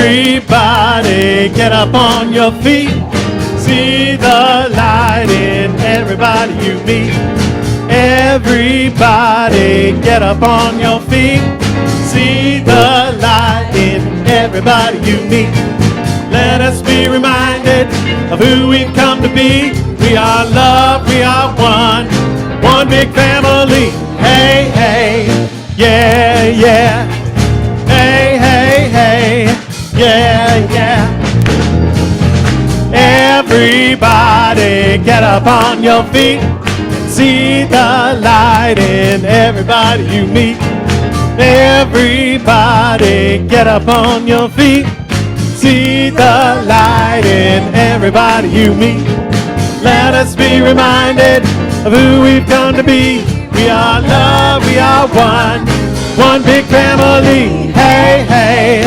Everybody get up on your feet. See the light in everybody you meet. Everybody get up on your feet. See the light in everybody you meet. Let us be reminded of who we've come to be. We are love, we are one, one big family. Hey, hey, yeah, yeah. Hey, hey, hey, yeah, yeah. Everybody get up on your feet. See the light in everybody you meet. Everybody get up on your feet. See the light in everybody you meet. Let us be reminded of who we've come to be. We are love, we are one, one big family. Hey, hey,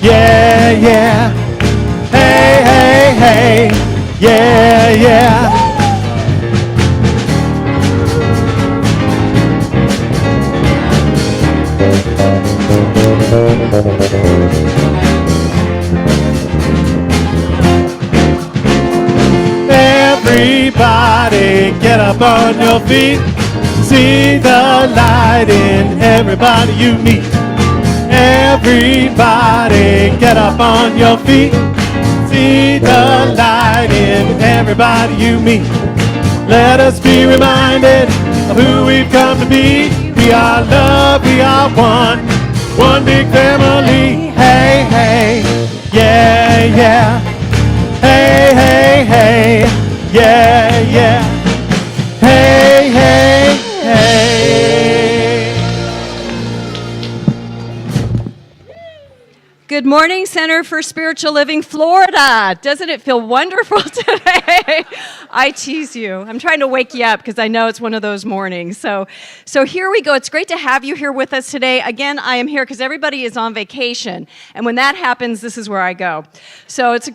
yeah, yeah. Hey, hey, hey, yeah, yeah. Everybody get up on your feet. See the light in everybody you meet. Everybody get up on your feet. See the light in everybody you meet. Let us be reminded of who we've come to be. We are love, we are one, one big family. Hey, hey, yeah, yeah. Hey, hey, hey, yeah, yeah. Hey, hey, hey. Good morning, Center for Spiritual Living, Florida. Doesn't it feel wonderful today? I tease you. I'm trying to wake you up because I know it's one of those mornings. So here we go. It's great to have you here with us today. Again, I am here because everybody is on vacation. And when that happens, this is where I go. So it's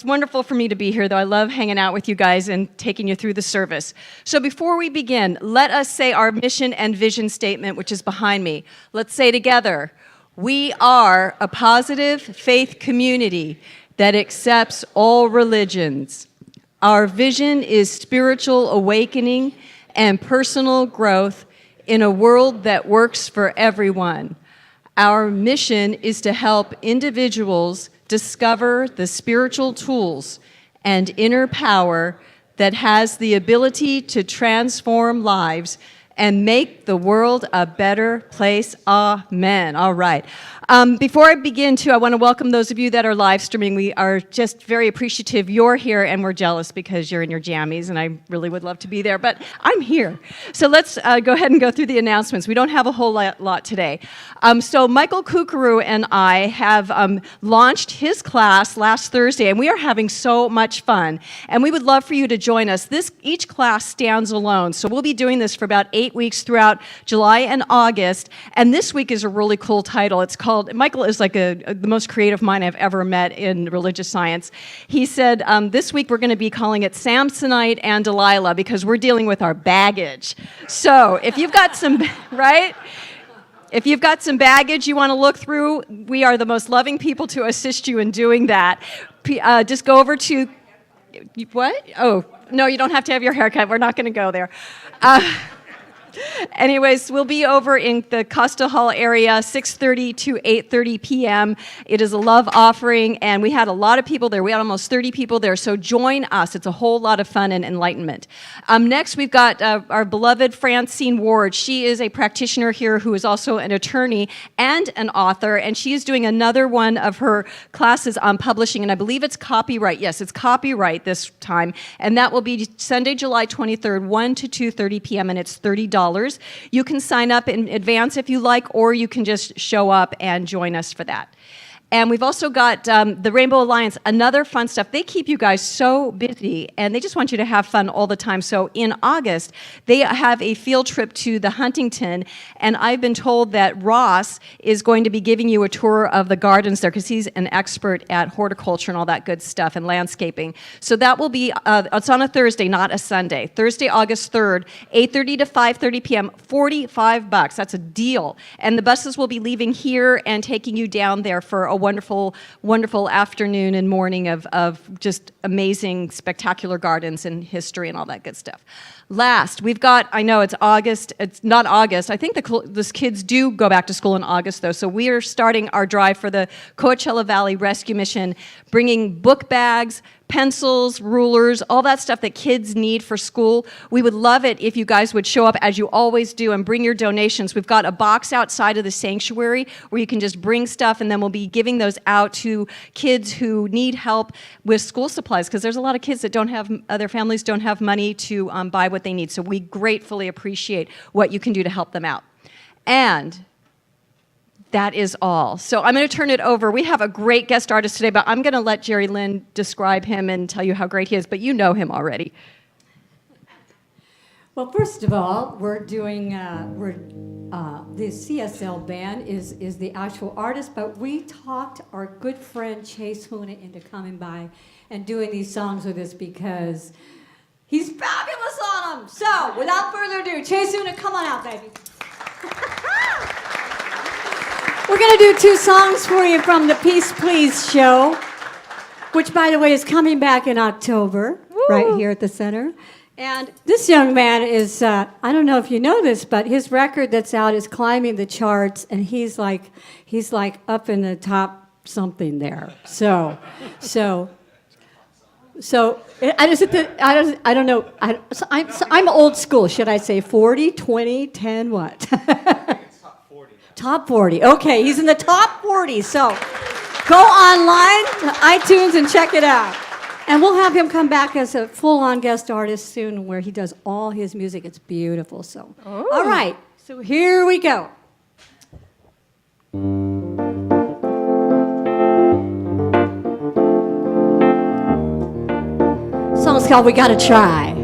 wonderful for me to be here, though. I love hanging out with you guys and taking you through the service. So before we begin, let us say our mission and vision statement, which is behind me. Let's say together. We are a positive faith community that accepts all religions. Our vision is spiritual awakening and personal growth in a world that works for everyone. Our mission is to help individuals discover the spiritual tools and inner power that has the ability to transform lives and make the world a better place. Amen. All right. Before I begin, too, I want to welcome those of you that are live streaming. We are just very appreciative you're here, and we're jealous because you're in your jammies, and I really would love to be there, but I'm here. So let's go ahead and go through the announcements. We don't have a whole lot today. So Michael Kukuru and I have launched his class last Thursday, and we are having so much fun, and we would love for you to join us. Each class stands alone, so we'll be doing this for about 8 weeks throughout July and August, and this week is a really cool title. It's called, Michael is like the most creative mind I've ever met in religious science. He said, this week we're going to be calling it Samsonite and Delilah because we're dealing with our baggage. So if you've got some, right? If you've got some baggage you want to look through, we are the most loving people to assist you in doing that. Just go over to, what? Oh, no, you don't have to have your haircut. We're not going to go there. Anyways, we'll be over in the Costa Hall area, 6:30 to 8:30 p.m. It is a love offering, and we had a lot of people there. We had almost 30 people there, so join us. It's a whole lot of fun and enlightenment. Next, we've got our beloved Francine Ward. She is a practitioner here who is also an attorney and an author, and she is doing another one of her classes on publishing, and I believe it's copyright. Yes, it's copyright this time, and that will be Sunday, July 23rd, 1 to 2:30 p.m., and it's $30. You can sign up in advance if you like, or you can just show up and join us for that. And we've also got the Rainbow Alliance, another fun stuff. They keep you guys so busy, and they just want you to have fun all the time. So in August, they have a field trip to the Huntington, and I've been told that Ross is going to be giving you a tour of the gardens there because he's an expert at horticulture and all that good stuff and landscaping. So that will be, it's on a Thursday, not a Sunday. Thursday, August 3rd, 8:30 to 5:30 p.m., $45. That's a deal. And the buses will be leaving here and taking you down there for a wonderful, wonderful afternoon and morning of just amazing, spectacular gardens and history and all that good stuff. Last, we've got, I know it's August, it's not August, I think the kids do go back to school in August though, so we are starting our drive for the Coachella Valley Rescue Mission, bringing book bags, pencils, rulers, all that stuff that kids need for school. We would love it if you guys would show up as you always do and bring your donations. We've got a box outside of the sanctuary where you can just bring stuff, and then we'll be giving those out to kids who need help with school supplies, because there's a lot of kids that don't have, their families don't have money to buy what they need. So we gratefully appreciate what you can do to help them out. And that is all. So I'm going to turn it over. We have a great guest artist today, but I'm going to let Jerry Lynn describe him and tell you how great he is, but you know him already. Well, first of all, we're doing, the CSL band is the actual artist, but we talked our good friend Chase Huna into coming by and doing these songs with us because he's fabulous on them. So, without further ado, Chase Huna, come on out, baby. We're going to do 2 songs for you from the Peace Please show, which, by the way, is coming back in October, right here at the center. And this young man is, I don't know if you know this, but his record that's out is climbing the charts, and he's like up in the top something there. So I don't know. I'm old school. Should I say 40, 20, 10, what? Top 40. Okay, he's in the top 40. So go online, iTunes, and check it out. And we'll have him come back as a full-on guest artist soon where he does all his music. It's beautiful. So, all right. So here we go. Song's called We Gotta Try.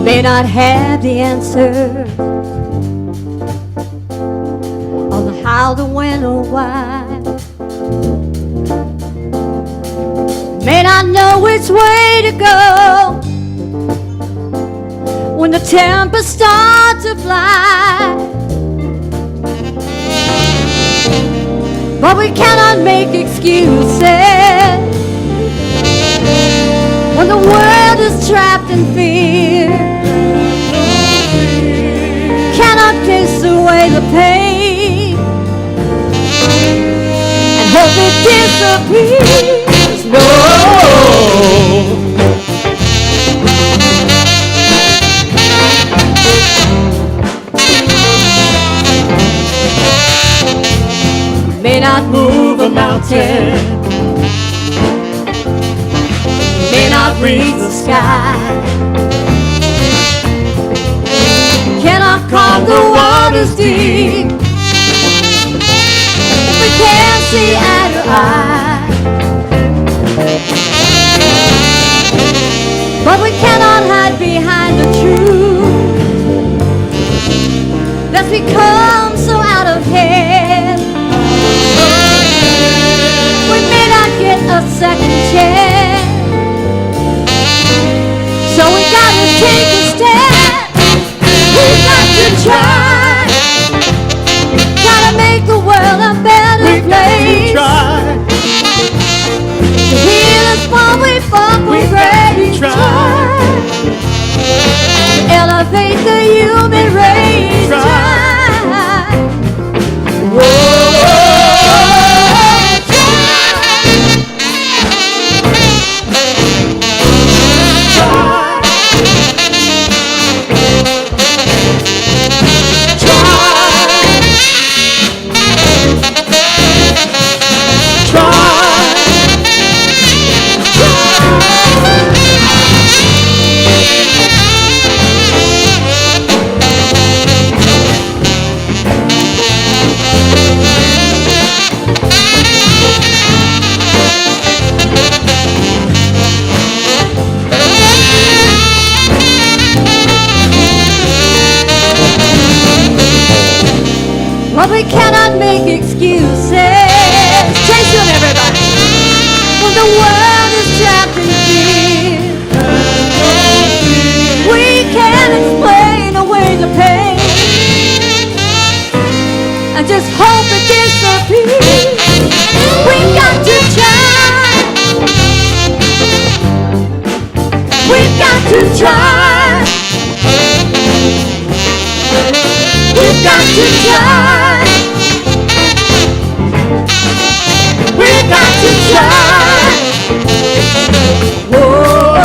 May not have the answer on the how, the when, or why. May not know which way to go when the tempest starts to fly. But we cannot make excuses when the world is trapped in fear. Cannot kiss away the pain and hope it disappears. No. May not move a mountain, may not reach the sky, cannot calm the waters deep if we can't see eye to eye. But we cannot hide behind the truth that's become so out of hand. We may not get a second chance, so we gotta take a stand. We've got to try, gotta make the world a better place. To heal us while we fall from grace. To elevate the human race. Try. Whoa. But we cannot make excuses. Chase them, everybody. When the world is trapped in fear. hope against the peace. We've got to try. We've got to try. We've got to try. We've got to try. Whoa.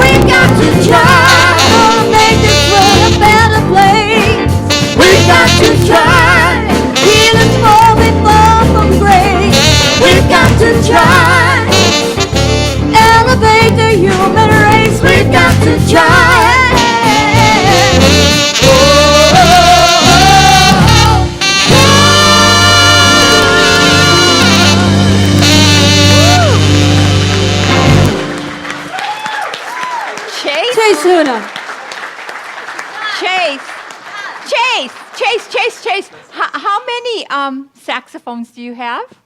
We've got to try. To make this world a better place. We've got to try. Healers fall before from grace. We've got to try. Elevate the human race. We've got to try. Chase Huna. Chase. How many saxophones do you have?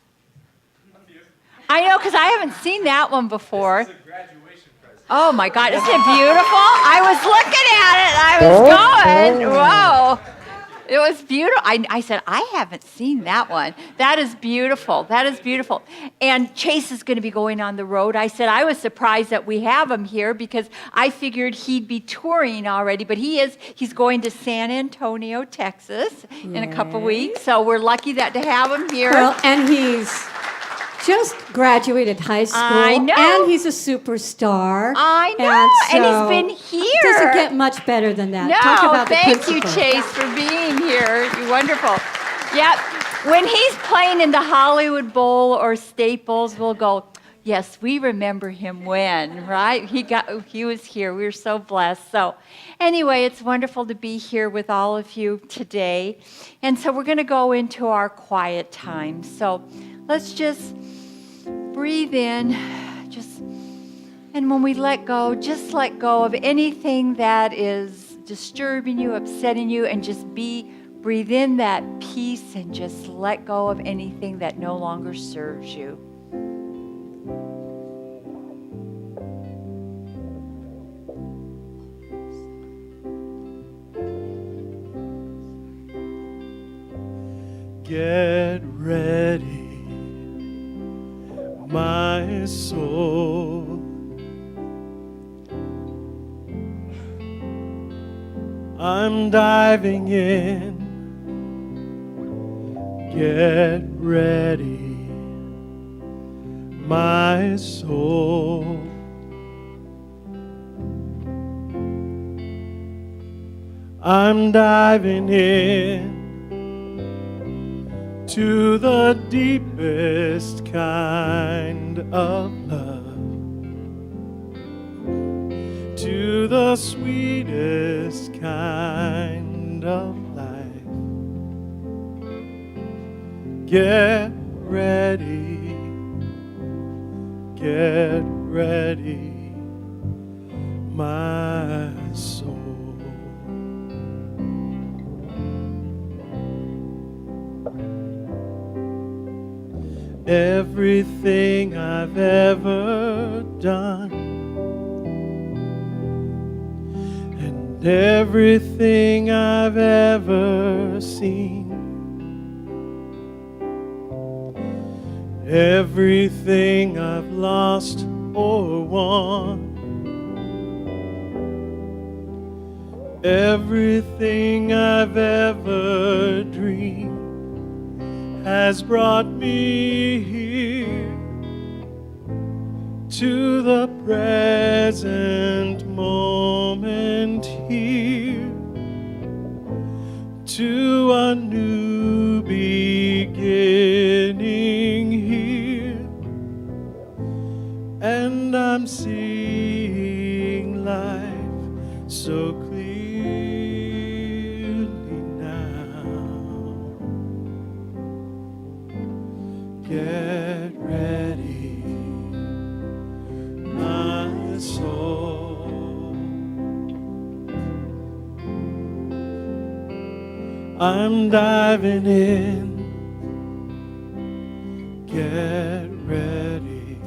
I know, because I haven't seen that one before. Oh my God, isn't it beautiful? I was looking at it. I was going. Whoa. It was beautiful. I said, I haven't seen that one. That is beautiful. That is beautiful. And Chase is going to be going on the road. I said, I was surprised that we have him here because I figured he'd be touring already, but he's going to San Antonio, Texas in a couple weeks. So we're lucky to have him here. Well, and he's just graduated high school. I know. And he's a superstar. I know. And he's been here. It doesn't get much better than that. No, Talk about thank the you, principal. Chase, for being here. You're wonderful. Yep. When he's playing in the Hollywood Bowl or Staples, we'll go, yes, we remember him when, right? He was here. We were so blessed. So anyway, it's wonderful to be here with all of you today. And so we're going to go into our quiet time. So let's just breathe in, and when we let go, just let go of anything that is disturbing you, upsetting you, and just breathe in that peace and just let go of anything that no longer serves you. Get ready, my soul. I'm diving in. Get ready, my soul. I'm diving in to the deepest kind of love, to the sweetest kind of life. Get ready, my soul. Everything I've ever done and everything I've ever seen, everything I've lost or won, everything I've ever dreamed has brought me here to the present moment here, to a new beginning here, and I'm seeing life so clearly now. Get ready, my soul. I'm diving in. Get ready,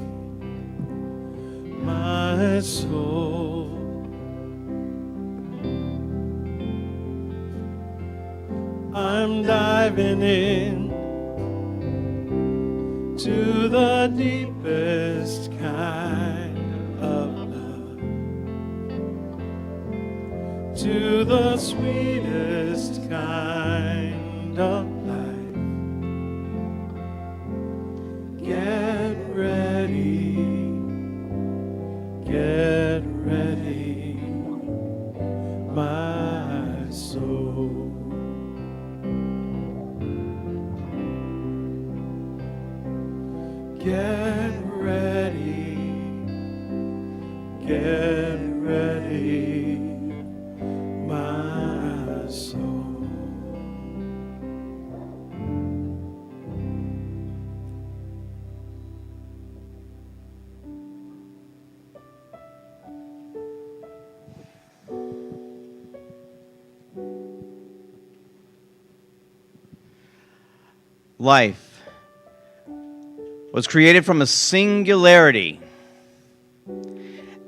my soul. I'm diving in. to the deepest kind of love, to the sweetest kind of life. Get ready, my soul. Get ready, my soul. Life was created from a singularity,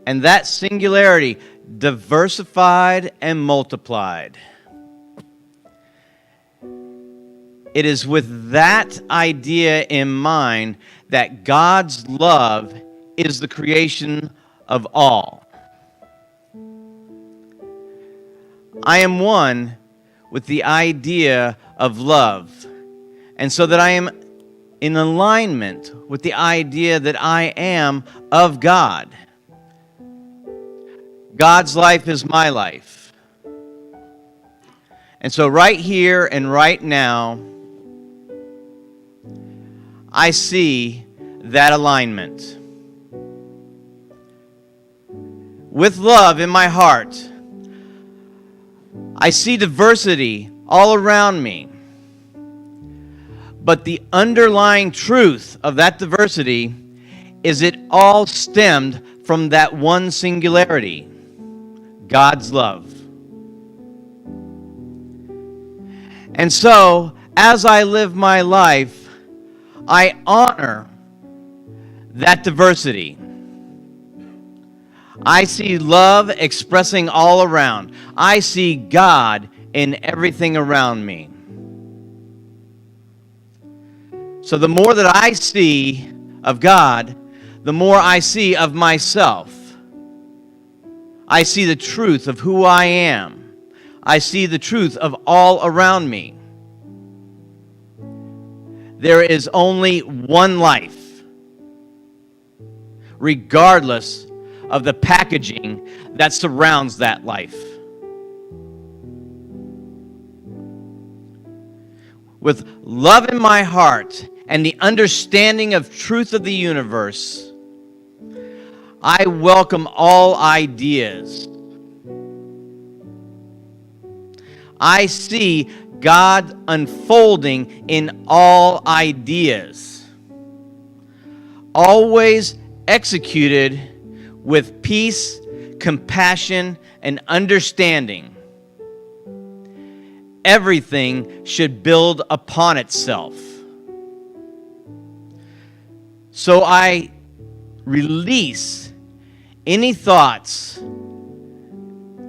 and that singularity diversified and multiplied. It is with that idea in mind that God's love is the creation of all. I am one with the idea of love, and so that I am in alignment with the idea that I am of God. God's life is my life. And so right here and right now, I see that alignment. With love in my heart, I see diversity all around me. But the underlying truth of that diversity is it all stemmed from that one singularity, God's love. And so, as I live my life, I honor that diversity. I see love expressing all around. I see God in everything around me. So the more that I see of God, the more I see of myself. I see the truth of who I am. I see the truth of all around me. There is only one life, regardless of the packaging that surrounds that life. With love in my heart and the understanding of truth of the universe, I welcome all ideas. I see God unfolding in all ideas, always executed with peace, compassion, and understanding. Everything should build upon itself. So I release any thoughts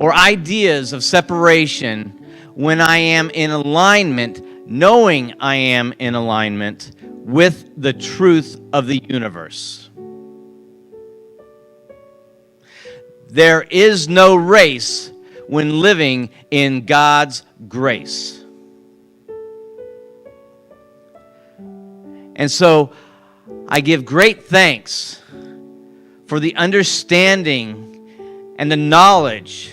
or ideas of separation when I am in alignment, knowing I am in alignment with the truth of the universe. There is no race when living in God's grace. And so I give great thanks for the understanding and the knowledge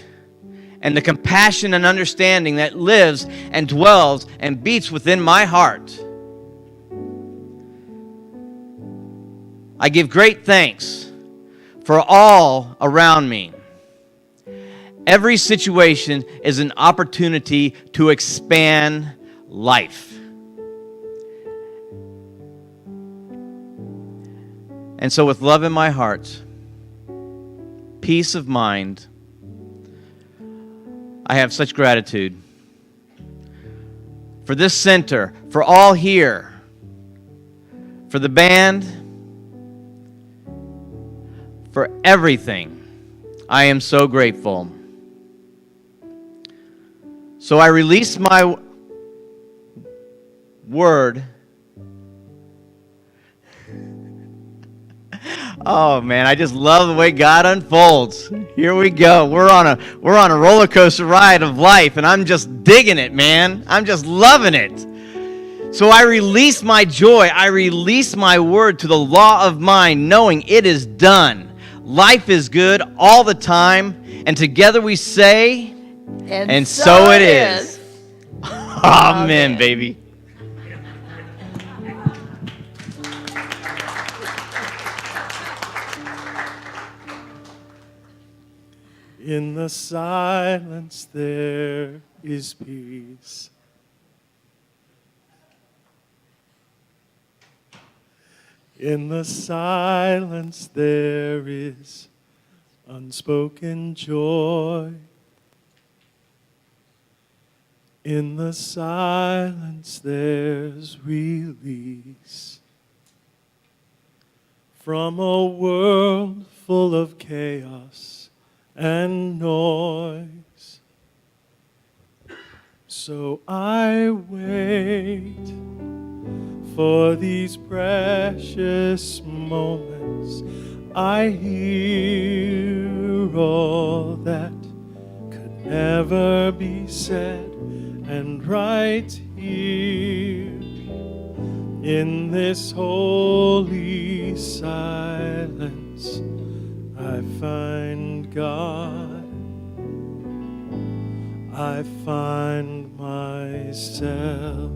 and the compassion and understanding that lives and dwells and beats within my heart. I give great thanks for all around me. Every situation is an opportunity to expand life. And so with love in my heart, peace of mind, I have such gratitude for this center, for all here, for the band, for everything. I am so grateful. So I release my word Oh man, I just love the way God unfolds. Here we go. We're on a roller coaster ride of life, and I'm just digging it, man. I'm just loving it. So I release my joy. I release my word to the law of mind, knowing it is done. Life is good all the time, and together we say, and so it is. Amen, baby. In the silence there is peace. In the silence there is unspoken joy. In the silence there's release from a world full of chaos and noise. So I wait for these precious moments. I hear all that could never be said, and right here in this holy silence I find God. I find myself.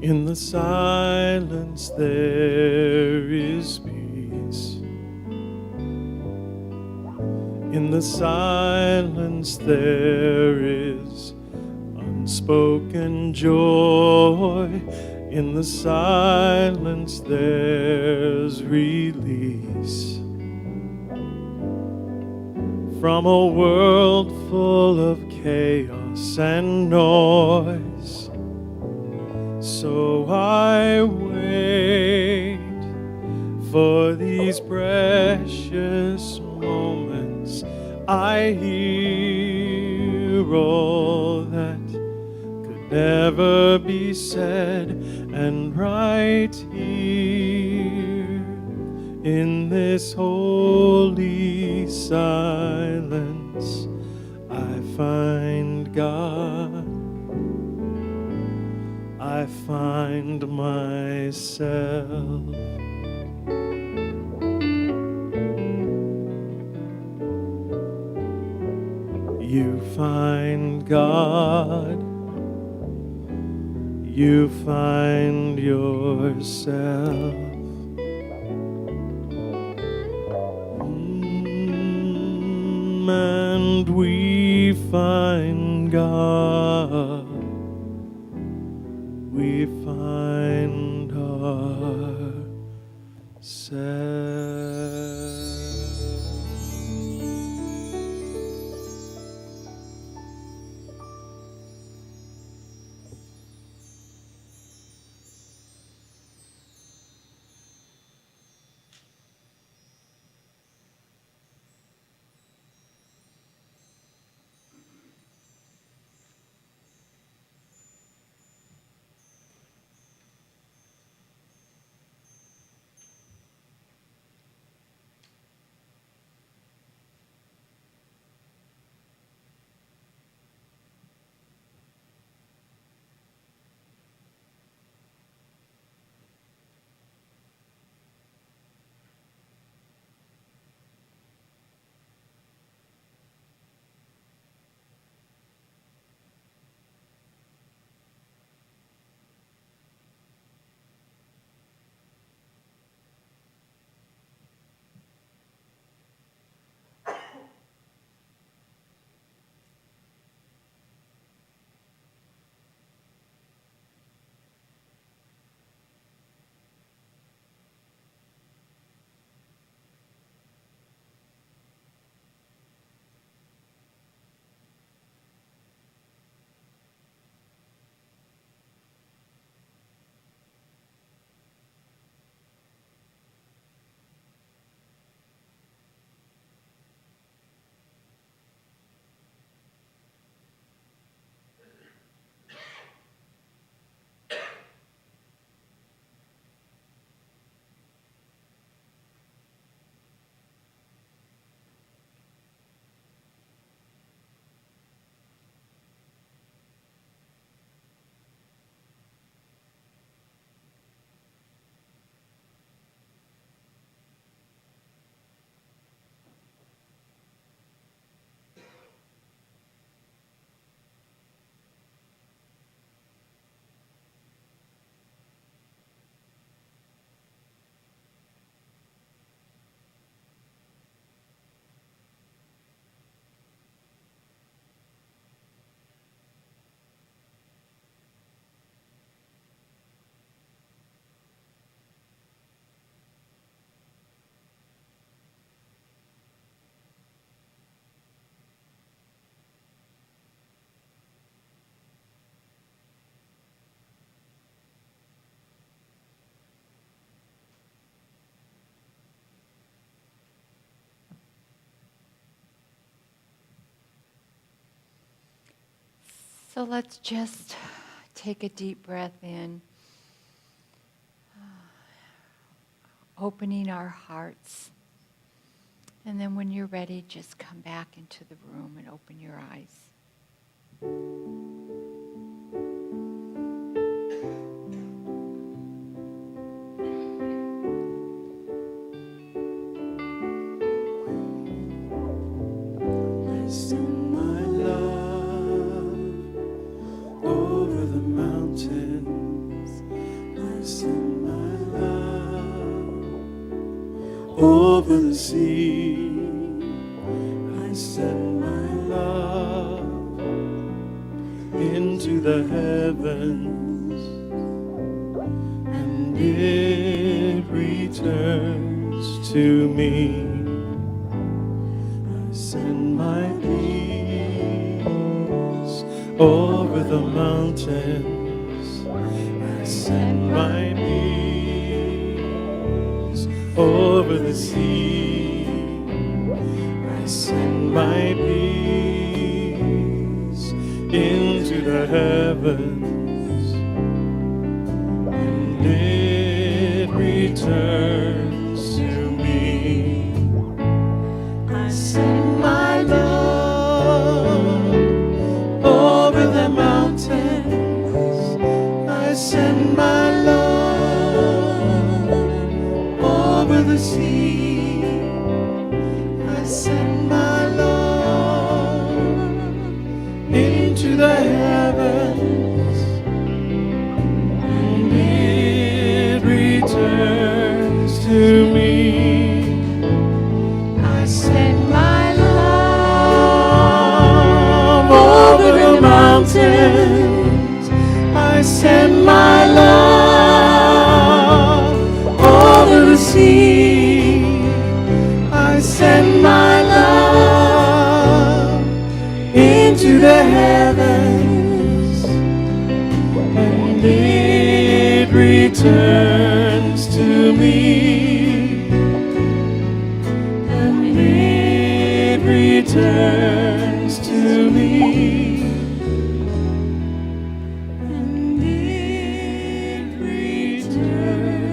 In the silence there is peace. In the silence there is unspoken joy. In the silence there's release from a world full of chaos and noise. So I wait for these precious moments. I hear all that could never be said, and right here in this holy silence I find God. I find myself. You find God. You find yourself. And we find God. We find So let's just take a deep breath in, opening our hearts. And then when you're ready, just come back into the room and open your eyes. I send my love over the mountains. I send my love over the sea. I send my love into the heavens, and it returns to me. I send my peace over the mountains. I send my peace over the sea. I send my peace into the heavens, and it returns to me. I send my love over the mountains. I send my love over the sea. I send my love into the heavens, and it returns to me. I send my love over the mountains. I send my love over the sea. I send my love into the heavens, and it returns to me. And it returns to me. And it returns to me.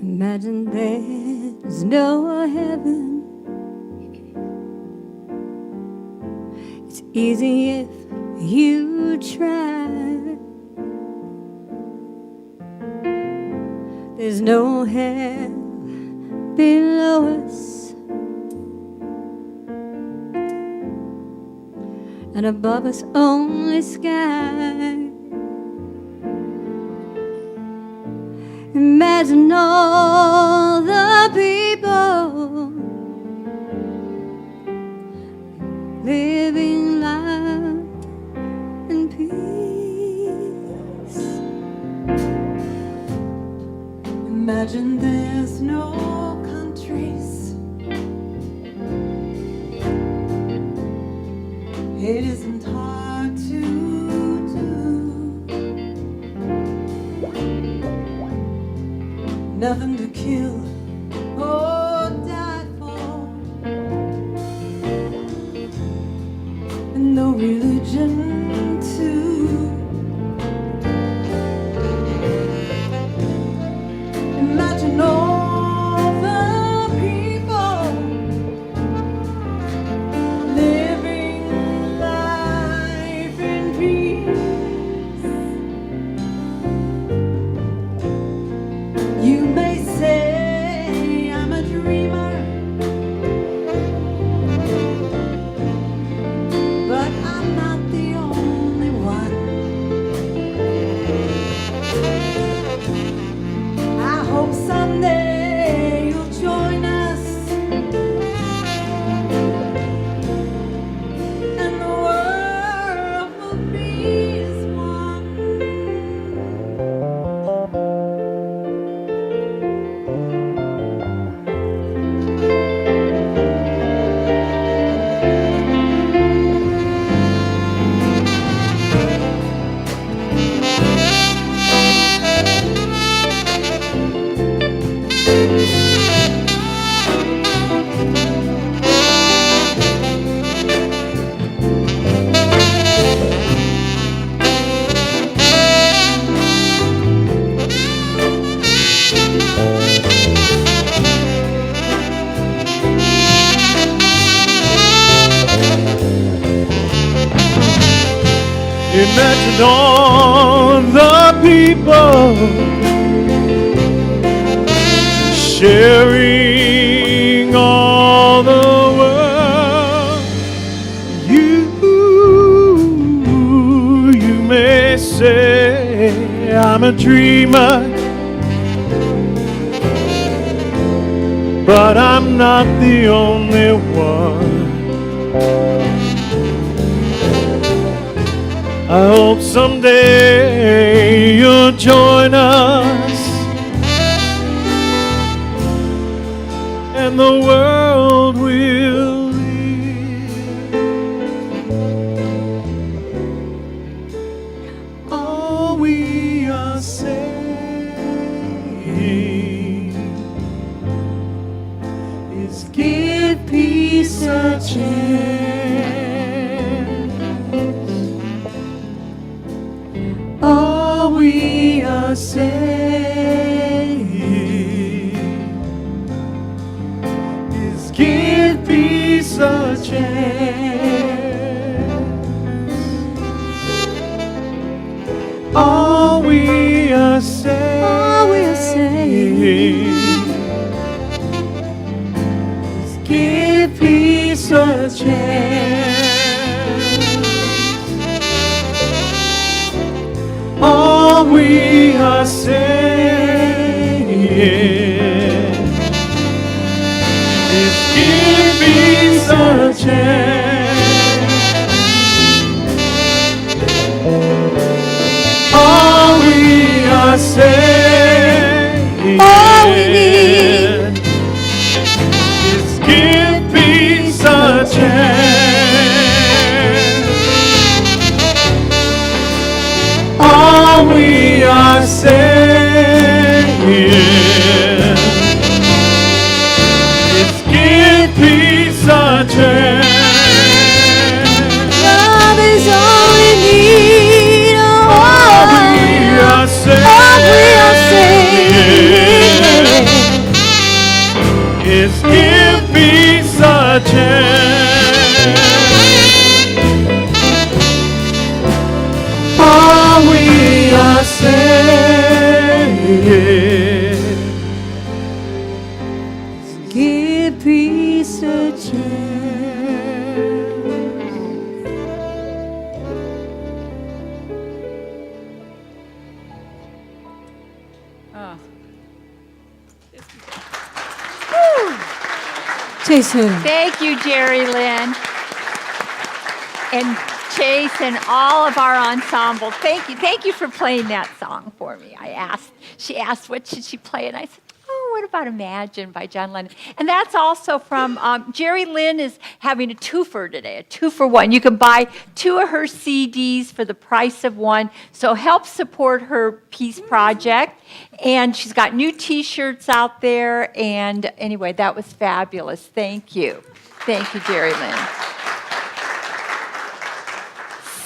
Imagine there's no heaven. It's easy if you try. There's no hell below us, and above us only sky. Imagine all the people living life in peace. Imagine there's no countries. It isn't hard to do. Nothing to kill or die for, and no religion too. Imagine all the people living life in peace. You may say Imagine all the people sharing all the world. You may say I'm a dreamer, but I'm not the only one. I hope someday you'll join us and the world will live. All we are saying is give peace a chance. All we are saying is give peace a chance. All we are saying is give peace a chance. All we are saying is give peace a chance. All we are saying is give peace a chance. All we are saying is give peace a chance. Love is all we need. All we are saying is give peace a chance. All we are saying is Give peace a chance. Jason. Thank you, Jerry Lynn. And Chase and all of our ensemble. Thank you for playing that song for me. She asked what should she play, and I said, what about Imagine by John Lennon? And that's also from, Jerry Lynn is having a twofer today, a 2-for-1. You can buy 2 of her CDs for the price of 1, so help support her peace project. And she's got new t-shirts out there, and anyway, that was fabulous. Thank you. Thank you, Jerry Lynn.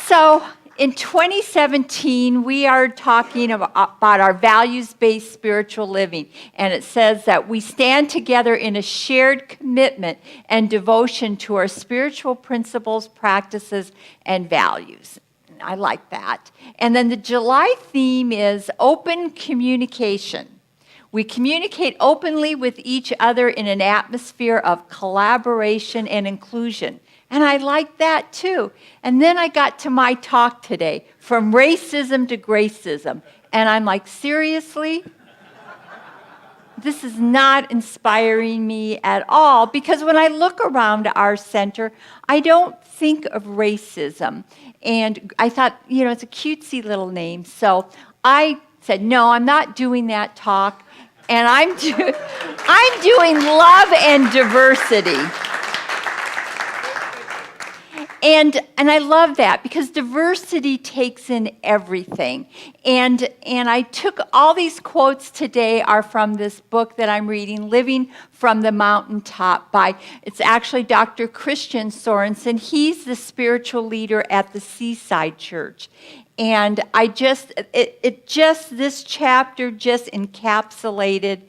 So in 2017, we are talking about our values-based spiritual living, and it says that we stand together in a shared commitment and devotion to our spiritual principles, practices, and values. I like that. And then the July theme is open communication. We communicate openly with each other in an atmosphere of collaboration and inclusion. And I like that too. And then I got to my talk today, from racism to Gracism. And I'm like, seriously? This is not inspiring me at all, because when I look around our center, I don't think of racism. And I thought, it's a cutesy little name. So I said, no, I'm not doing that talk. And I'm doing love and diversity. And I love that, because diversity takes in everything. And I took all these quotes today are from this book that I'm reading, Living from the Mountaintop it's actually Dr. Christian Sorensen. He's the spiritual leader at the Seaside Church. And this chapter just encapsulated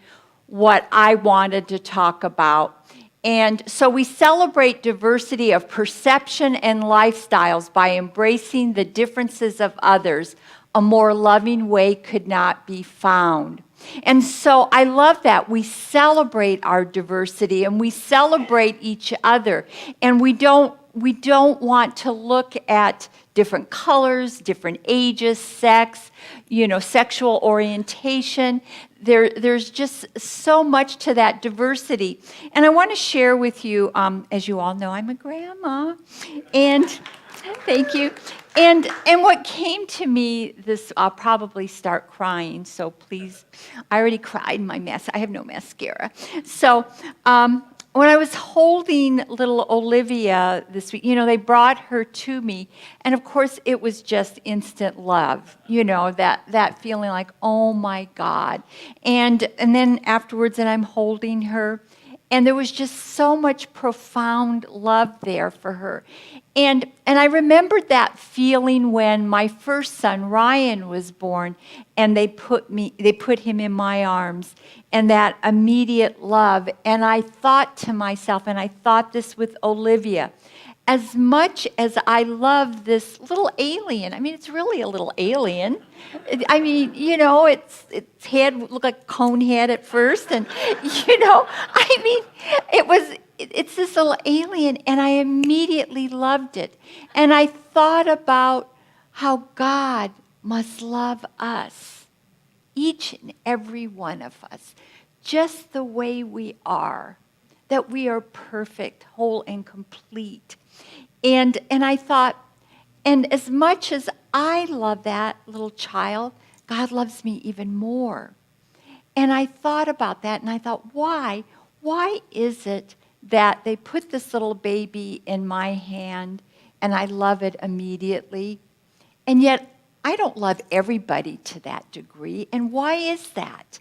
what I wanted to talk about. And so we celebrate diversity of perception and lifestyles by embracing the differences of others. A more loving way could not be found. And so I love that. We celebrate our diversity and we celebrate each other. And we don't want to look at different colors, different ages, sex, sexual orientation. There's just so much to that diversity. And I want to share with you, as you all know, I'm a grandma. And thank you. And what came to me, I'll probably start crying, so please, I already cried my mess. I have no mascara. So when I was holding little Olivia this week, they brought her to me, and of course it was just instant love, that feeling like, oh my God. And then afterwards, and I'm holding her, and there was just so much profound love there for her. And I remembered that feeling when my first son, Ryan, was born, and they put him in my arms, and that immediate love. And I thought to myself, and I thought this with Olivia, as much as I love this little alien, it's really a little alien. Its head looked like a cone head at first, and it's this little alien, and I immediately loved it. And I thought about how God must love us, each and every one of us, just the way we are, that we are perfect, whole, and complete. And I thought, and as much as I love that little child, God loves me even more. And I thought about that, and I thought, why? Why is it that they put this little baby in my hand, and I love it immediately, and yet I don't love everybody to that degree? And why is that?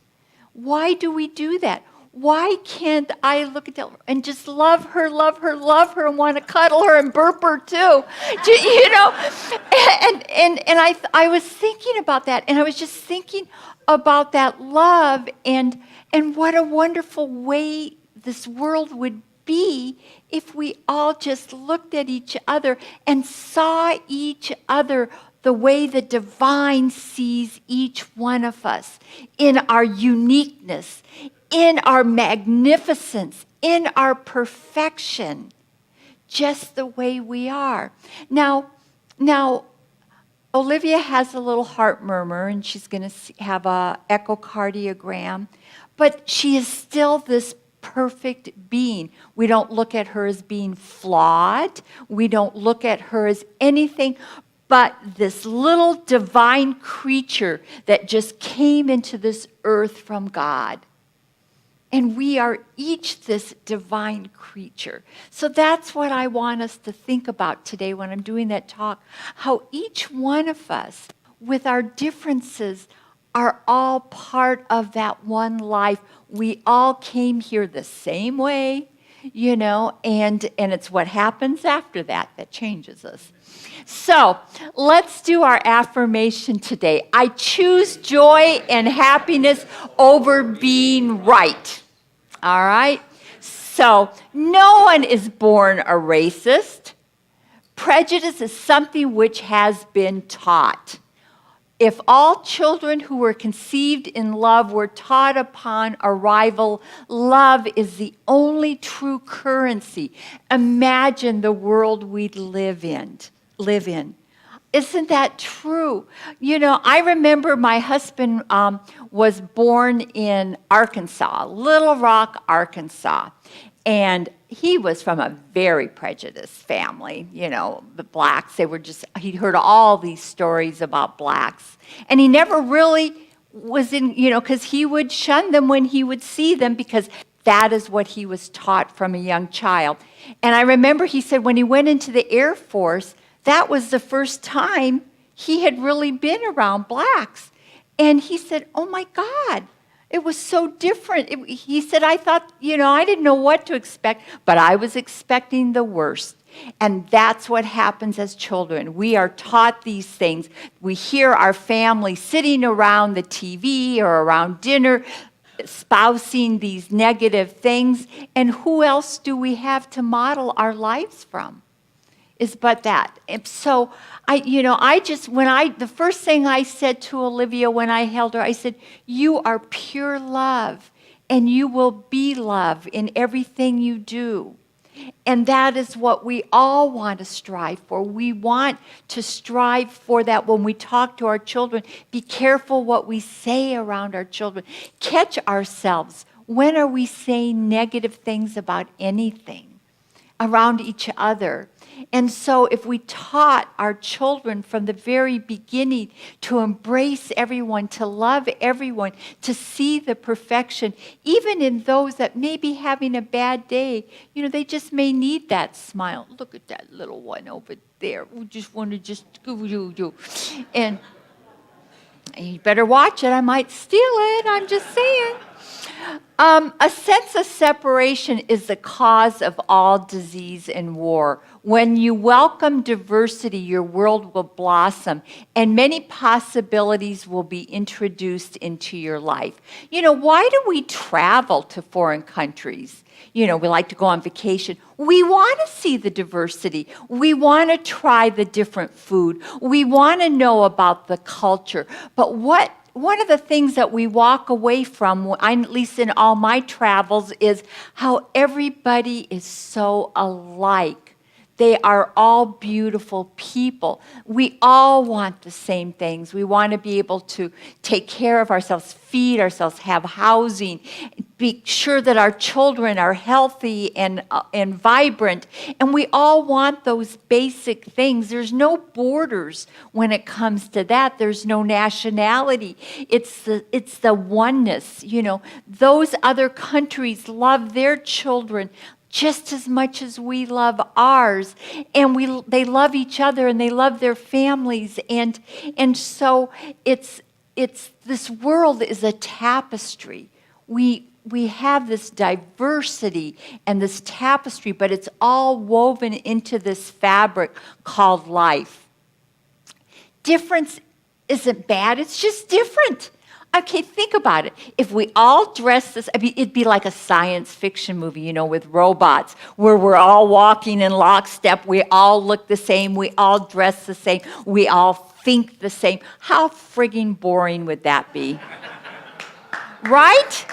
Why do we do that? Why can't I look at that and just love her, and want to cuddle her and burp her too? And I was thinking about that, and I was just thinking about that love and what a wonderful way this world would be if we all just looked at each other and saw each other the way the divine sees each one of us, in our uniqueness, in our magnificence, in our perfection, just the way we are. Now, Olivia has a little heart murmur, and she's going to have an echocardiogram, but she is still this perfect being. We don't look at her as being flawed. We don't look at her as anything but this little divine creature that just came into this earth from God. And we are each this divine creature. So that's what I want us to think about today when I'm doing that talk, how each one of us, with our differences, are all part of that one life. We all came here the same way, and it's what happens after that changes us. So let's do our affirmation today. I choose joy and happiness over being right. All right? So no one is born a racist. Prejudice is something which has been taught. If all children who were conceived in love were taught upon arrival, love is the only true currency. Imagine the world we'd live in. Isn't that true? I remember my husband was born in Arkansas, Little Rock, Arkansas. And he was from a very prejudiced family. The blacks, he'd heard all these stories about blacks. And he never really was because he would shun them when he would see them, because that is what he was taught from a young child. And I remember he said when he went into the Air Force, that was the first time he had really been around blacks. And he said, oh my God, it was so different. He said, I thought, I didn't know what to expect, but I was expecting the worst. And that's what happens as children. We are taught these things. We hear our family sitting around the TV or around dinner, espousing these negative things. And who else do we have to model our lives from? Is but that. And so the first thing I said to Olivia when I held her, I said, you are pure love, and you will be love in everything you do. And that is what we all want to strive for. We want to strive for that when we talk to our children. Be careful what we say around our children. Catch ourselves. When are we saying negative things about anything around each other? And so if we taught our children from the very beginning to embrace everyone, to love everyone, to see the perfection, even in those that may be having a bad day, they just may need that smile. Look at that little one over there. We just want to just do. And you better watch it. I might steal it. I'm just saying. A sense of separation is the cause of all disease and war. When you welcome diversity, your world will blossom, and many possibilities will be introduced into your life. Why do we travel to foreign countries? We like to go on vacation. We want to see the diversity. We want to try the different food. We want to know about the culture. But one of the things that we walk away from, at least in all my travels, is how everybody is so alike. They are all beautiful people. We all want the same things. We want to be able to take care of ourselves, feed ourselves, have housing, be sure that our children are healthy and vibrant. And we all want those basic things. There's no borders when it comes to that. There's no nationality. It's the oneness. Those other countries love their children just as much as we love ours, and they love each other and they love their families, and so it's this world is a tapestry. We have this diversity and this tapestry, but it's all woven into this fabric called life. Difference isn't bad, it's just different. Okay, think about it. If we all dress this, it'd be like a science fiction movie, with robots, where we're all walking in lockstep, we all look the same, we all dress the same, we all think the same. How frigging boring would that be? Right?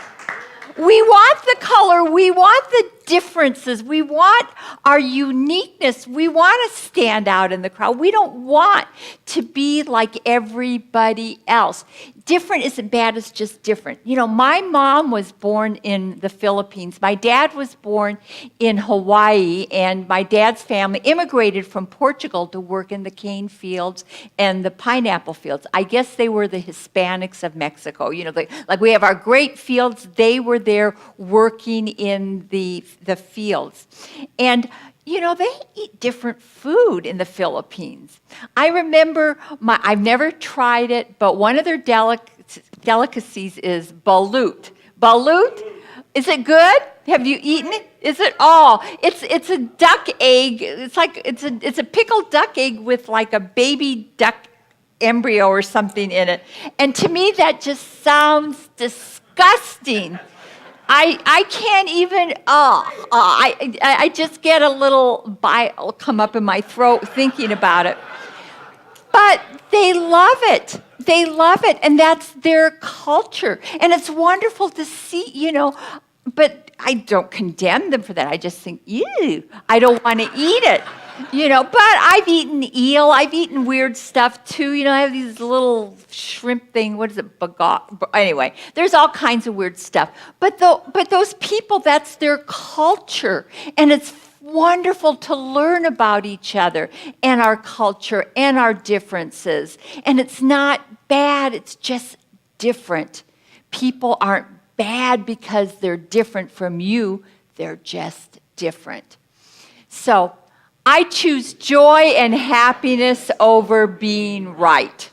We want the color, we want the differences, we want our uniqueness, we want to stand out in the crowd. We don't want to be like everybody else. Different isn't bad, it's just different. My mom was born in the Philippines. My dad was born in Hawaii, and my dad's family immigrated from Portugal to work in the cane fields and the pineapple fields. I guess they were the Hispanics of Mexico. Like we have our grape fields, they were there working in the fields. And they eat different food in the Philippines. I remember, I've never tried it, but one of their delicacies is balut. Balut, is it good? Have you eaten it? Is it? Oh, it's a duck egg. It's a pickled duck egg with like a baby duck embryo or something in it. And to me, that just sounds disgusting. I can't even, I just get a little bile come up in my throat thinking about it. But they love it. They love it, and that's their culture. And it's wonderful to see, but I don't condemn them for that. I just think, ew, I don't want to eat it. But I've eaten eel. I've eaten weird stuff too. I have these little shrimp thing. What is it? Anyway, there's all kinds of weird stuff. But those people, that's their culture. And it's wonderful to learn about each other and our culture and our differences. And it's not bad. It's just different. People aren't bad because they're different from you. They're just different. So, I choose joy and happiness over being right.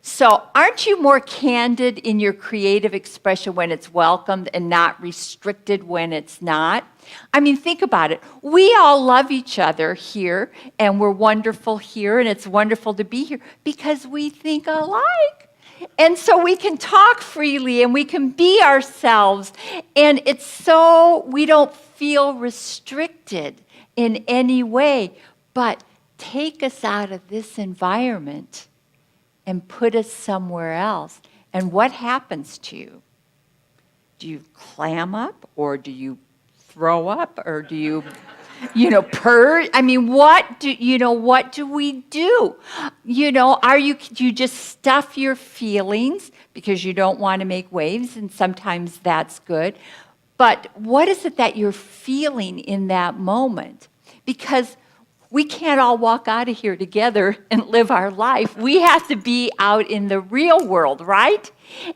So, aren't you more candid in your creative expression when it's welcomed and not restricted when it's not? Think about it. We all love each other here, and we're wonderful here, and it's wonderful to be here because we think alike. And so we can talk freely and we can be ourselves. And it's so we don't feel restricted in any way. But take us out of this environment and put us somewhere else. And what happens to you? Do you clam up, or do you throw up, or do you purge? I mean, what do we do? Do you just stuff your feelings because you don't want to make waves, and sometimes that's good. But what is it that you're feeling in that moment? Because we can't all walk out of here together and live our life. We have to be out in the real world, right?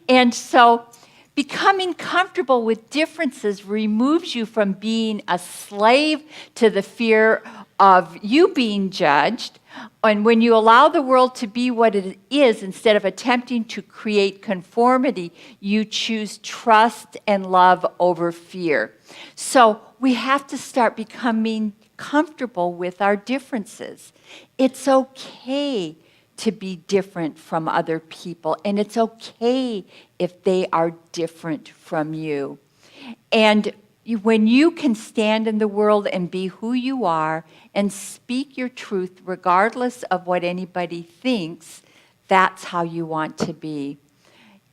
And so becoming comfortable with differences removes you from being a slave to the fear of you being judged. And when you allow the world to be what it is, instead of attempting to create conformity, you choose trust and love over fear. So we have to start becoming comfortable with our differences. It's okay to be different from other people, and it's okay if they are different from you. And when you can stand in the world and be who you are and speak your truth regardless of what anybody thinks, that's how you want to be.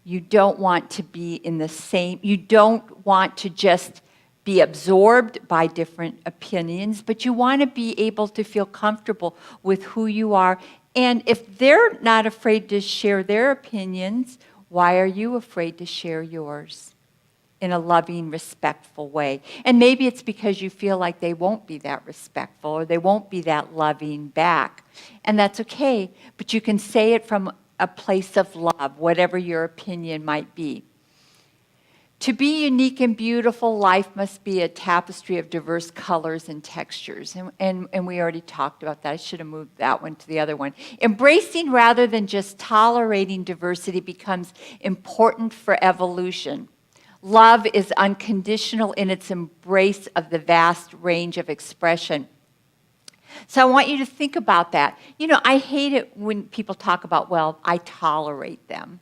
You don't want to be in the same, you don't want to just be absorbed by different opinions, but you want to be able to feel comfortable with who you are. And if they're not afraid to share their opinions, why are you afraid to share yours in a loving, respectful way? And maybe it's because you feel like they won't be that respectful or they won't be that loving back. And that's okay, but you can say it from a place of love, whatever your opinion might be. To be unique and beautiful, life must be a tapestry of diverse colors and textures. And we already talked about that. I should have moved that one to the other one. Embracing rather than just tolerating diversity becomes important for evolution. Love is unconditional in its embrace of the vast range of expression. So I want you to think about that. I hate it when people talk about, well, I tolerate them.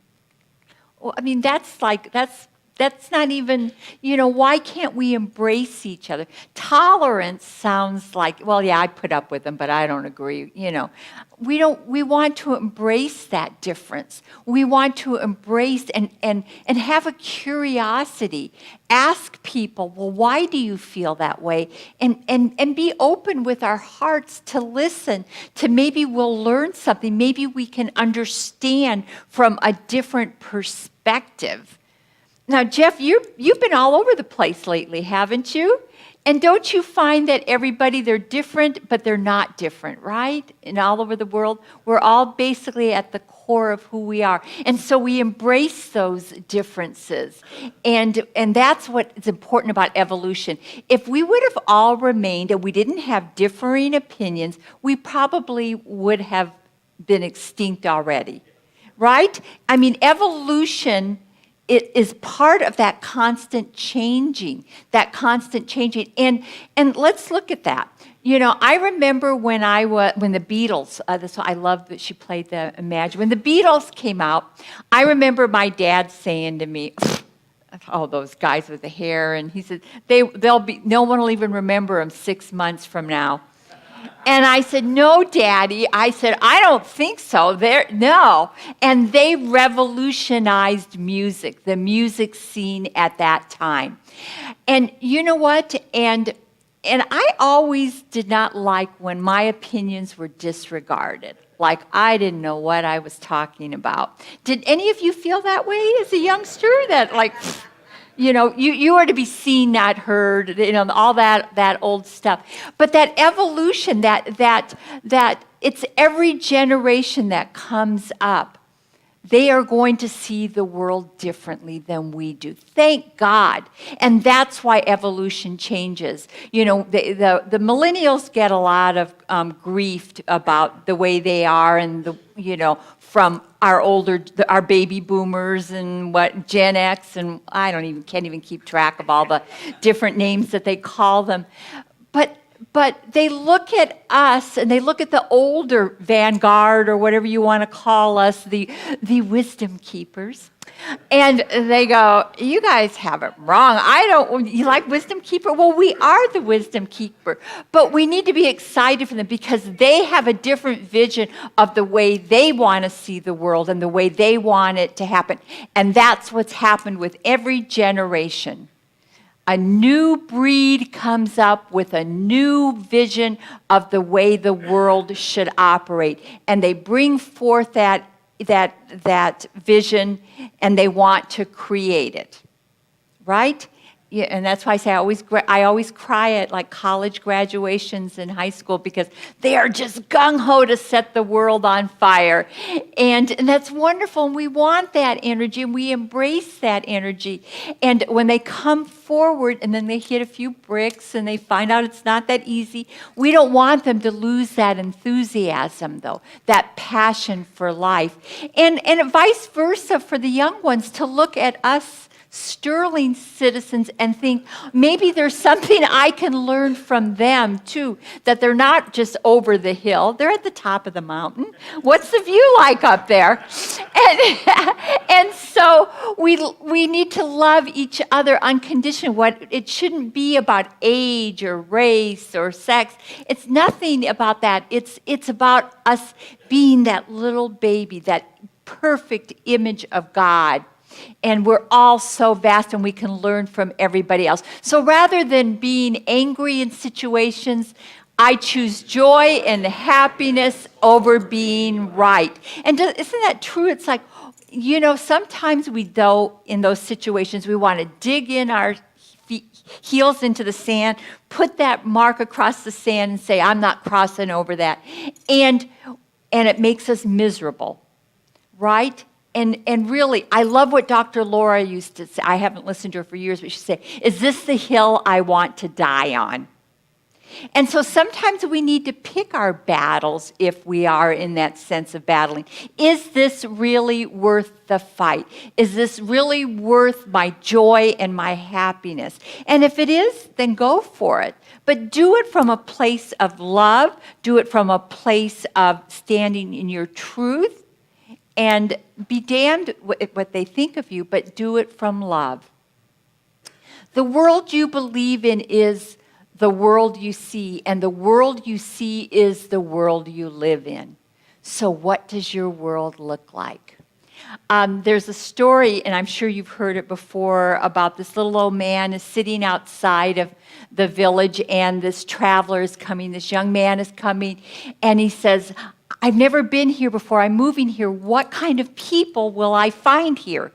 Well, I mean, that's not even, why can't we embrace each other? Tolerance sounds like, well, yeah, I put up with them, but I don't agree, We want to embrace that difference. We want to embrace and have a curiosity. Ask people, well, why do you feel that way? And be open with our hearts to listen, to maybe we'll learn something. Maybe we can understand from a different perspective. Now, Jeff, you've been all over the place lately, haven't you? And don't you find that everybody, they're different, but they're not different, right? And all over the world, we're all basically at the core of who we are. And so we embrace those differences. And that's what is important about evolution. If we would have all remained and we didn't have differing opinions, we probably would have been extinct already, right? I mean, evolution, it is part of that constant changing. And let's look at that. I remember when the Beatles, I love that she played the Imagine. When the Beatles came out, I remember my dad saying to me, oh, those guys with the hair, and he said, no one will even remember them 6 months from now. And I said, no, Daddy. I said, I don't think so. No. And they revolutionized music, the music scene at that time. And you know what? And I always did not like when my opinions were disregarded. Like I didn't know what I was talking about. Did any of you feel that way as a youngster? That like... you are to be seen, not heard, all that old stuff. But that evolution, that it's every generation that comes up, they are going to see the world differently than we do. Thank God. And that's why evolution changes. The millennials get a lot of grief about the way they are and from our baby boomers and what Gen X, and can't even keep track of all the different names that they call them. But But they look at us and they look at the older vanguard or whatever you want to call us, the wisdom keepers. And they go, you guys have it wrong. You like wisdom keeper? Well, we are the wisdom keeper. But we need to be excited for them because they have a different vision of the way they want to see the world and the way they want it to happen. And that's what's happened with every generation. A new breed comes up with a new vision of the way the world should operate. And they bring forth that vision, and they want to create it, right? Yeah, and that's why I say I always cry at like college graduations in high school because they are just gung-ho to set the world on fire. And that's wonderful, and we want that energy, and we embrace that energy. And when they come forward and then they hit a few bricks and they find out it's not that easy, we don't want them to lose that enthusiasm, though, that passion for life. And vice versa for the young ones to look at us sterling citizens and think maybe there's something I can learn from them too, that they're not just over the hill, they're at the top of the mountain. What's the view like up there? And so we need to love each other unconditionally. It shouldn't be about age or race or sex. It's nothing about that. It's about us being that little baby, that perfect image of God. And we're all so vast and we can learn from everybody else. So rather than being angry in situations, I choose joy and happiness over being right. And isn't that true? It's like, sometimes in those situations, we want to dig in our heels into the sand, put that mark across the sand and say, I'm not crossing over that. And it makes us miserable, right? And really, I love what Dr. Laura used to say. I haven't listened to her for years, but she said, is this the hill I want to die on? And so sometimes we need to pick our battles if we are in that sense of battling. Is this really worth the fight? Is this really worth my joy and my happiness? And if it is, then go for it. But do it from a place of love. Do it from a place of standing in your truth. And be damned what they think of you, but do it from love. The world you believe in is the world you see, and the world you see is the world you live in. So what does your world look like? There's a story, and I'm sure you've heard it before, about this little old man is sitting outside of the village, and this traveler is coming, this young man is coming, and he says, I've never been here before. I'm moving here. What kind of people will I find here?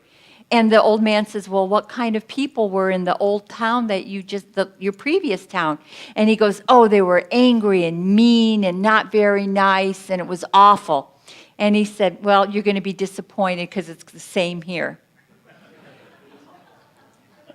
And the old man says, well, what kind of people were in the old town that your previous town? And he goes, oh, they were angry and mean and not very nice, and it was awful. And he said, well, you're going to be disappointed because it's the same here.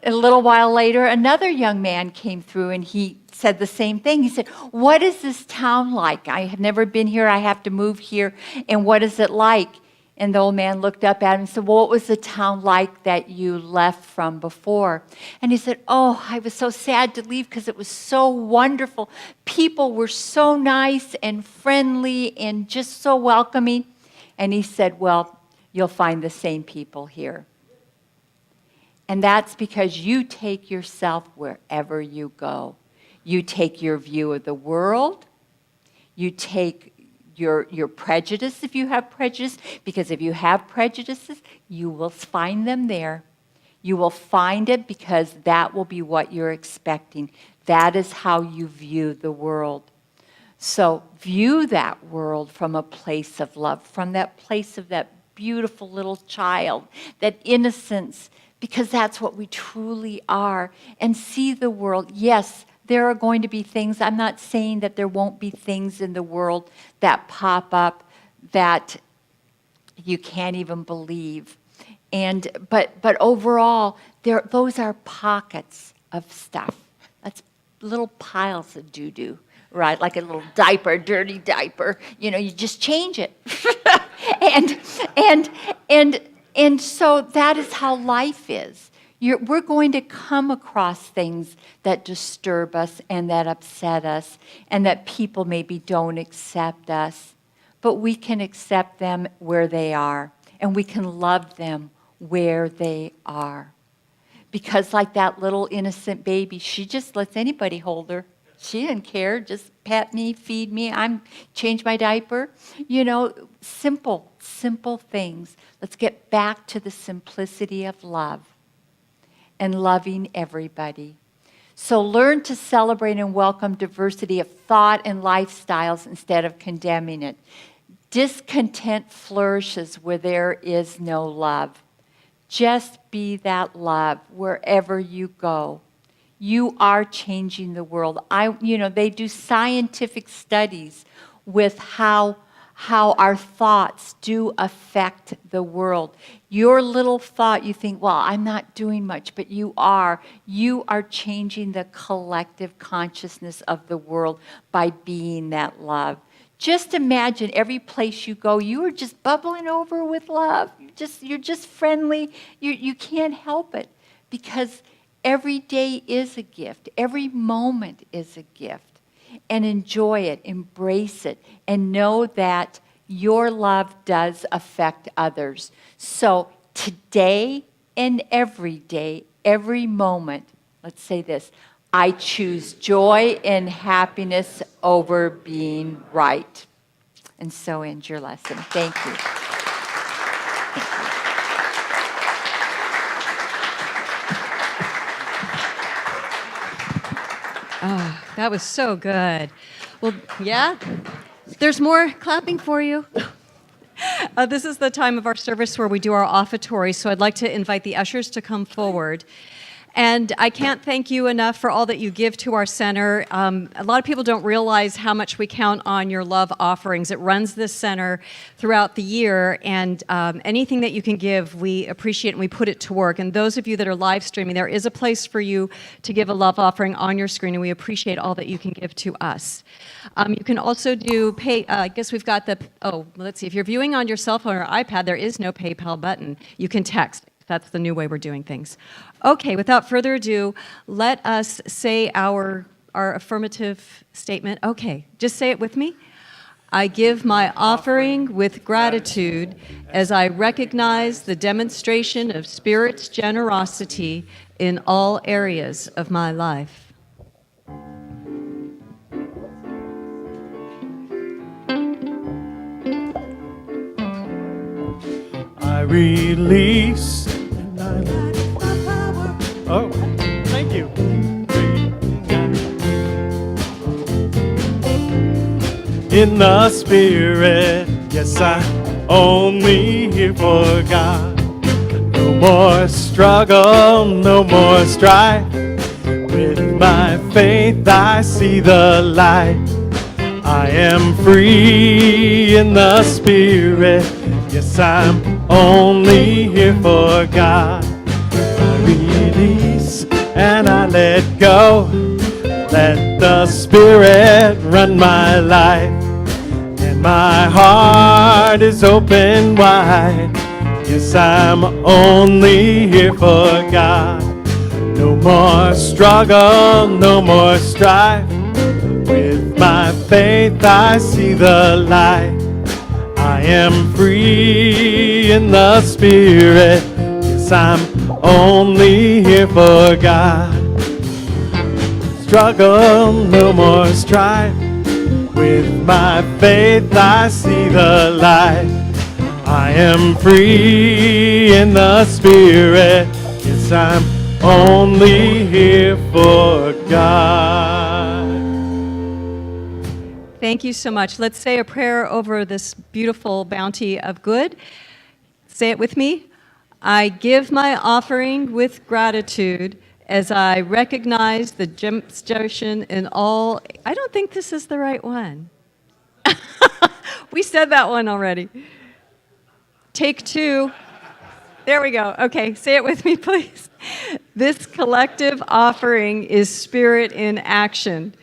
A little while later, another young man came through, and he said the same thing. He said, what is this town like? I have never been here. I have to move here. And what is it like? And the old man looked up at him and said, well, what was the town like that you left from before? And he said, oh, I was so sad to leave because it was so wonderful. People were so nice and friendly and just so welcoming. And he said, well, you'll find the same people here. And that's because you take yourself wherever you go. You take your view of the world. You take your prejudice if you have prejudice, because if you have prejudices, you will find them there. You will find it because that will be what you're expecting. That is how you view the world. So view that world from a place of love, from that place of that beautiful little child, that innocence, because that's what we truly are. And see the world. Yes, there are going to be things. I'm not saying that there won't be things in the world that pop up that you can't even believe. But overall, those are pockets of stuff. That's little piles of doo-doo, right? Like a little diaper, dirty diaper. You just change it. and so that is how life is. We're going to come across things that disturb us and that upset us and that people maybe don't accept us. But we can accept them where they are, and we can love them where they are. Because like that little innocent baby, she just lets anybody hold her. She didn't care, just pet me, feed me, change my diaper. Simple things. Let's get back to the simplicity of love and loving everybody. So learn to celebrate and welcome diversity of thought and lifestyles instead of condemning it. Discontent flourishes where there is no love. Just be that love wherever you go. You are changing the world. They do scientific studies with how our thoughts do affect the world. Your little thought, you think, well, I'm not doing much, but you are. You are changing the collective consciousness of the world by being that love. Just imagine every place you go, you are just bubbling over with love. You're just friendly. You can't help it because every day is a gift. Every moment is a gift. And enjoy it, embrace it, and know that your love does affect others. So today and every day, every moment, let's say this, I choose joy and happiness over being right. And so ends your lesson. Thank you. Oh, that was so good. Well, yeah, there's more clapping for you. This is the time of our service where we do our offertory, so I'd like to invite the ushers to come forward. And I can't thank you enough for all that you give to our center. A lot of people don't realize how much we count on your love offerings. It runs this center throughout the year, and anything that you can give, we appreciate and we put it to work. And those of you that are live streaming, there is a place for you to give a love offering on your screen, and we appreciate all that you can give to us. You can also do pay. I guess we've got let's see. If you're viewing on your cell phone or iPad, there is no PayPal button. You can text. That's the new way we're doing things. Okay, without further ado, let us say our affirmative statement. Okay, just say it with me. I give my offering with gratitude as I recognize the demonstration of Spirit's generosity in all areas of my life. I release and I let my power. Oh, thank you. In the Spirit, yes, I'm only here for God. No more struggle, no more strife. With my faith, I see the light. I am free in the Spirit. Yes, I'm only here for God. I release and I let go. Let the Spirit run my life. And my heart is open wide. Yes, I'm only here for God. No more struggle, no more strife. With my faith, I see the light. I am free in the Spirit. Yes, I'm only here for God. Struggle, no more strife. With my faith, I see the light. I am free in the Spirit. Yes, I'm only here for God. Thank you so much. Let's say a prayer over this beautiful bounty of good. Say it with me. I give my offering with gratitude as I recognize the demonstration in all. I don't think this is the right one. We said that one already. Take two. There we go. Okay, say it with me, please. This collective offering is Spirit in action.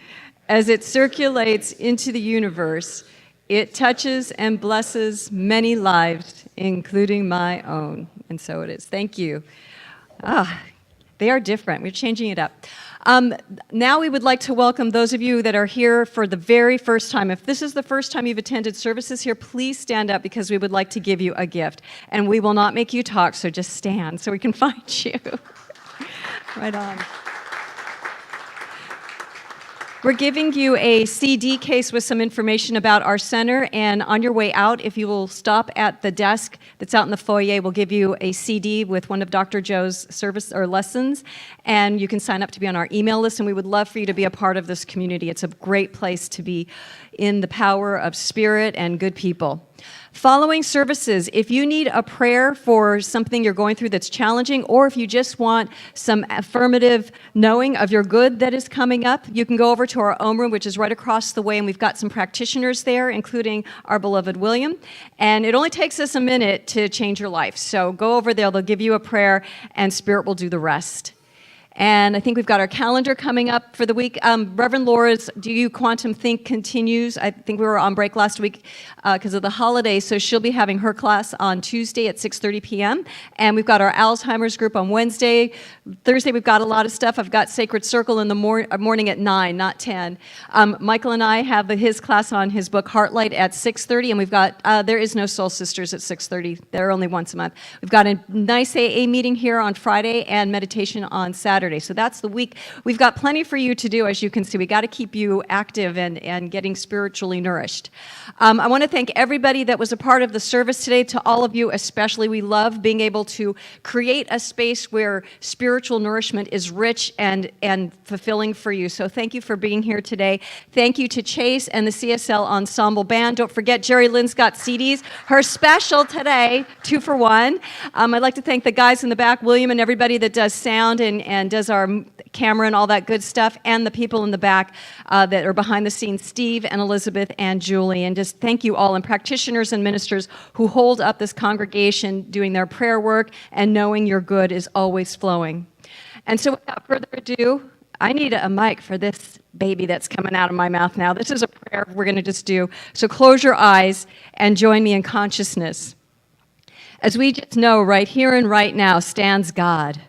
As it circulates into the universe, it touches and blesses many lives, including my own. And so it is. Thank you. They are different. We're changing it up. Now we would like to welcome those of you that are here for the very first time. If this is the first time you've attended services here, please stand up because we would like to give you a gift. And we will not make you talk, so just stand so we can find you. Right on. We're giving you a CD case with some information about our center, and on your way out, if you will stop at the desk that's out in the foyer, we'll give you a CD with one of Dr. Joe's service or lessons, and you can sign up to be on our email list, and we would love for you to be a part of this community. It's a great place to be in the power of spirit and good people. Following services, if you need a prayer for something you're going through that's challenging, or if you just want some affirmative knowing of your good that is coming up, you can go over to our own room, which is right across the way, and we've got some practitioners there, including our beloved William. And it only takes us a minute to change your life. So go over there, they'll give you a prayer, and Spirit will do the rest. And I think we've got our calendar coming up for the week. Reverend Laura's Do You Quantum Think continues. I think we were on break last week because of the holidays, so she'll be having her class on Tuesday at 6:30 p.m. And we've got our Alzheimer's group on Wednesday. Thursday, we've got a lot of stuff. I've got Sacred Circle in the morning at 9, not 10. Michael and I have his class on his book Heartlight at 6:30, and we've got There Is No Soul Sisters at 6:30. They're only once a month. We've got a nice AA meeting here on Friday and meditation on Saturday. So that's the week. We've got plenty for you to do, as you can see. We got to keep you active and getting spiritually nourished. I want to thank everybody that was a part of the service today. To all of you especially, we love being able to create a space where spiritual nourishment is rich and fulfilling for you. So thank you for being here today. Thank you to Chase and the CSL Ensemble Band. Don't forget, Jerry Lynn's got CDs. Her special today, 2 for 1. I'd like to thank the guys in the back, William and everybody that does sound and does our camera and all that good stuff, and the people in the back that are behind the scenes, Steve and Elizabeth and Julie. And just thank you all, and practitioners and ministers who hold up this congregation doing their prayer work, and knowing your good is always flowing. And so without further ado, I need a mic for this baby that's coming out of my mouth now. This is a prayer we're going to just do. So close your eyes and join me in consciousness. As we just know, right here and right now stands God.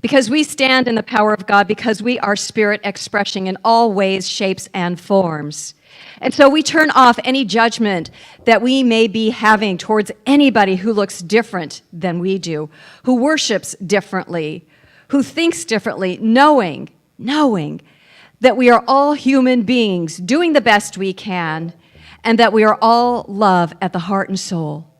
Because we stand in the power of God, because we are spirit expressing in all ways, shapes, and forms. And so we turn off any judgment that we may be having towards anybody who looks different than we do, who worships differently, who thinks differently, knowing that we are all human beings doing the best we can, and that we are all love at the heart and soul.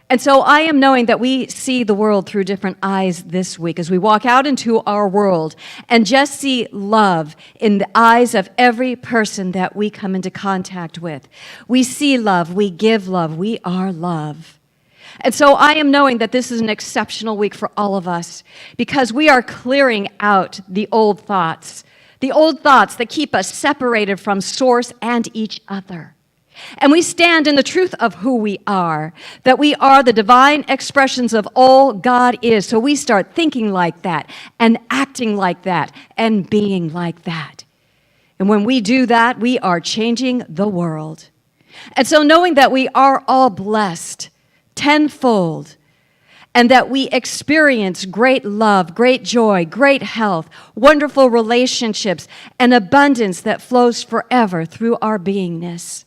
And so I am knowing that we see the world through different eyes this week as we walk out into our world and just see love in the eyes of every person that we come into contact with. We see love, we give love, we are love. And so I am knowing that this is an exceptional week for all of us because we are clearing out the old thoughts that keep us separated from Source and each other. And we stand in the truth of who we are, that we are the divine expressions of all God is. So we start thinking like that and acting like that and being like that. And when we do that, we are changing the world. And so knowing that we are all blessed tenfold, and that we experience great love, great joy, great health, wonderful relationships, and abundance that flows forever through our beingness.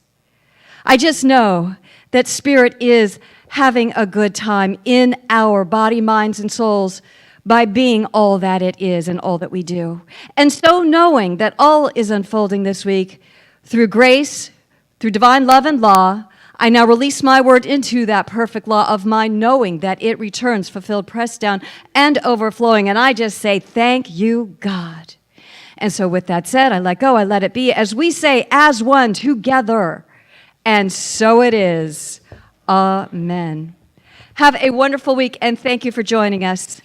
I just know that Spirit is having a good time in our body, minds, and souls by being all that it is and all that we do. And so knowing that all is unfolding this week through grace, through divine love and law, I now release my word into that perfect law of mine, knowing that it returns fulfilled, pressed down, and overflowing. And I just say, thank you, God. And so with that said, I let go, I let it be, as we say, as one, together. And so it is. Amen. Have a wonderful week, and thank you for joining us.